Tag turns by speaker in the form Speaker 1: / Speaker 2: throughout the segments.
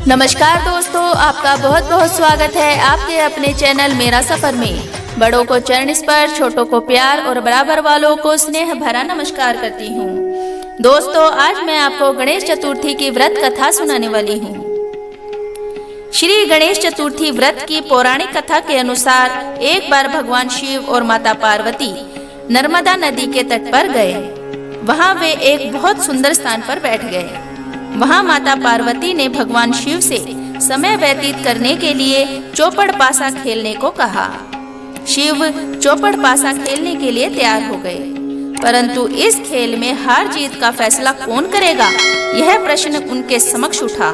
Speaker 1: नमस्कार दोस्तों, आपका बहुत बहुत स्वागत है आपके अपने चैनल मेरा सफर में। बड़ों को चरण स्पर्श, छोटों को प्यार और बराबर वालों को स्नेह भरा नमस्कार करती हूँ। दोस्तों, आज मैं आपको गणेश चतुर्थी की व्रत कथा सुनाने वाली हूँ। श्री गणेश चतुर्थी व्रत की पौराणिक कथा के अनुसार एक बार भगवान शिव और माता पार्वती नर्मदा नदी के तट पर गए। वहाँ वे एक बहुत सुंदर स्थान पर बैठ गए। वहाँ माता पार्वती ने भगवान शिव से समय व्यतीत करने के लिए चौपड़ पासा खेलने को कहा। शिव चौपड़ पासा खेलने के लिए तैयार हो गए, परंतु इस खेल में हार जीत का फैसला कौन करेगा, यह प्रश्न उनके समक्ष उठा।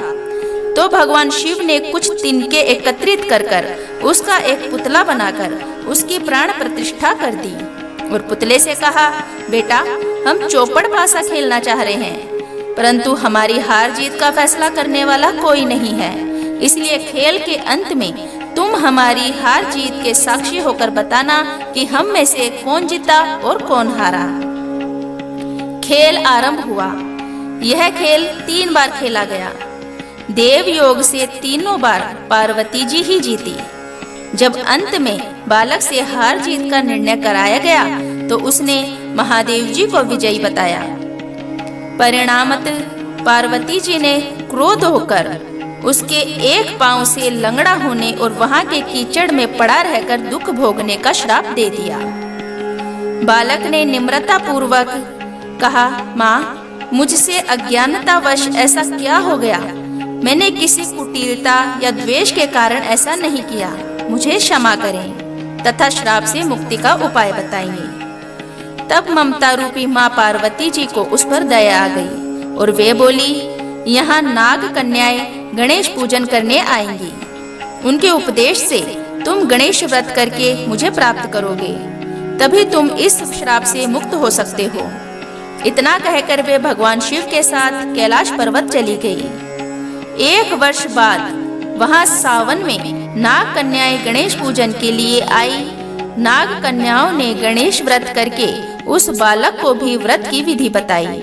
Speaker 1: तो भगवान शिव ने कुछ तिनके एकत्रित कर उसका एक पुतला बनाकर उसकी प्राण प्रतिष्ठा कर दी और पुतले से कहा, बेटा, हम चौपड़ पासा खेलना चाह रहे हैं, परंतु हमारी हार जीत का फैसला करने वाला कोई नहीं है। इसलिए खेल के अंत में तुम हमारी हार जीत के साक्षी होकर बताना कि हम में से कौन जीता और कौन हारा। खेल आरंभ हुआ। यह खेल 3 बार खेला गया। देव योग से तीनों बार पार्वती जी ही जीती। जब अंत में बालक से हार जीत का निर्णय कराया गया तो उसने महादेव जी को विजयी बताया। परिणामतः पार्वती जी ने क्रोध होकर उसके एक पांव से लंगड़ा होने और वहां के कीचड़ में पड़ा रहकर दुख भोगने का श्राप दे दिया। बालक ने निम्रता पूर्वक कहा, माँ, मुझसे अज्ञानतावश ऐसा क्या हो गया? मैंने किसी कुटिलता या द्वेष के कारण ऐसा नहीं किया, मुझे क्षमा करें तथा श्राप से मुक्ति का उपाय बताइए। तब ममता रूपी माँ पार्वती जी को उस पर दया आ गई और वे बोली, यहाँ नाग कन्याएं गणेश पूजन करने आएंगी। उनके उपदेश से तुम गणेश व्रत करके मुझे प्राप्त करोगे, तभी तुम इस श्राप से मुक्त हो सकते हो। इतना कहकर वे भगवान शिव के साथ कैलाश पर्वत चली गई। 1 वर्ष बाद वहाँ सावन में नाग कन्याएं गणेश पूजन के लिए आई। नाग कन्याओं ने गणेश व्रत करके उस बालक को भी व्रत की विधि बताई।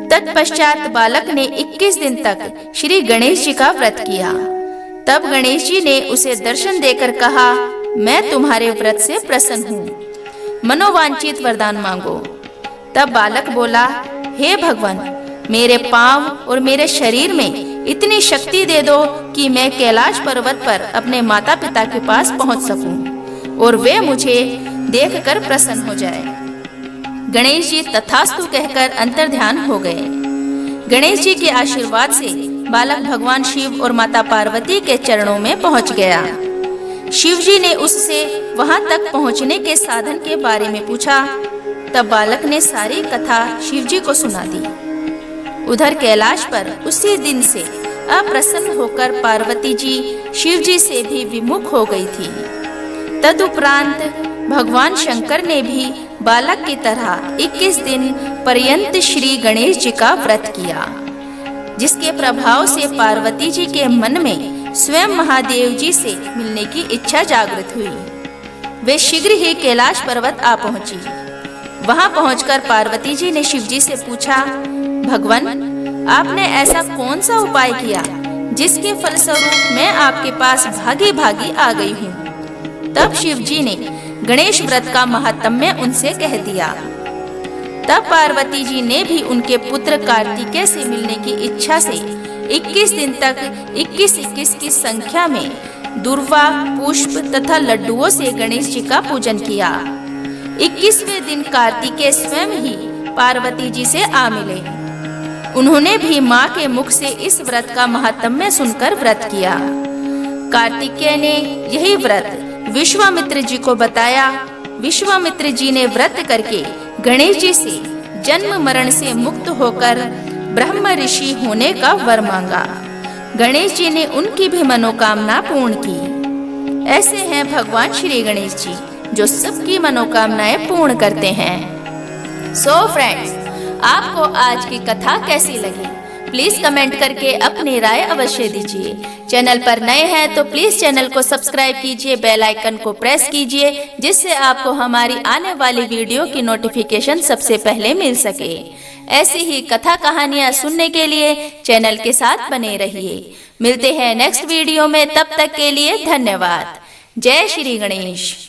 Speaker 1: तत्पश्चात बालक ने 21 दिन तक श्री गणेश जी का व्रत किया। तब गणेश जी ने उसे दर्शन देकर कहा, मैं तुम्हारे व्रत से प्रसन्न हूँ, मनोवांछित वरदान मांगो। तब बालक बोला, हे भगवान, मेरे पांव और मेरे शरीर में इतनी शक्ति दे दो कि मैं कैलाश पर्वत पर अपने माता पिता के पास पहुँच सकूं और वे मुझे देखकर प्रसन्न हो जाए। गणेश जी तथास्तु कहकर अंतर्ध्यान हो गए। गणेश जी के आशीर्वाद से बालक भगवान शिव और माता पार्वती के चरणों में पहुंच गया। शिव जी ने उससे वहां तक पहुंचने के साधन के बारे में पूछा। तब बालक ने सारी कथा शिव जी को सुना दी। उधर कैलाश पर उसी दिन से अप्रसन्न होकर पार्वती जी शिव जी से भी विमुख हो गई थी। तदुपरांत भगवान शंकर ने भी बालक की तरह 21 दिन पर्यंत श्री गणेश जी का व्रत किया, जिसके प्रभाव से पार्वती जी के मन में स्वयं महादेव जी से मिलने की इच्छा जागृत हुई। वे शीघ्र ही कैलाश पर्वत आ पहुंची। वहां पहुंचकर पार्वती जी ने शिव जी से पूछा, भगवान, आपने ऐसा कौन सा उपाय किया जिसके फलस्वरूप मैं आपके पास भागी भागी आ गई हूँ? तब शिव जी ने गणेश व्रत का महात्म्य उनसे कह दिया। तब पार्वती जी ने भी उनके पुत्र कार्तिकेय से मिलने की इच्छा से 21 दिन तक 21-21 की संख्या में दूर्वा, पुष्प तथा लड्डुओं से गणेश जी का पूजन किया। 21वें दिन कार्तिकेय स्वयं ही पार्वती जी से आ मिले। उन्होंने भी माँ के मुख से इस व्रत का महात्म्य सुनकर व्रत किया। कार्तिकेय ने यही व्रत विश्वामित्र जी को बताया। विश्वामित्र जी ने व्रत करके गणेश जी से जन्म मरण से मुक्त होकर ब्रह्म ऋषि होने का वर मांगा। गणेश जी ने उनकी भी मनोकामना पूर्ण की। ऐसे हैं भगवान श्री गणेश जी, जो सबकी मनोकामनाएं पूर्ण करते हैं। सो फ्रेंड्स, आपको आज की कथा कैसी लगी? प्लीज कमेंट करके अपनी राय अवश्य दीजिए। चैनल पर नए हैं तो प्लीज चैनल को सब्सक्राइब कीजिए, बेल आइकन को प्रेस कीजिए, जिससे आपको हमारी आने वाली वीडियो की नोटिफिकेशन सबसे पहले मिल सके। ऐसी ही कथा कहानियाँ सुनने के लिए चैनल के साथ बने रहिए। मिलते हैं नेक्स्ट वीडियो में, तब तक के लिए धन्यवाद। जय श्री गणेश।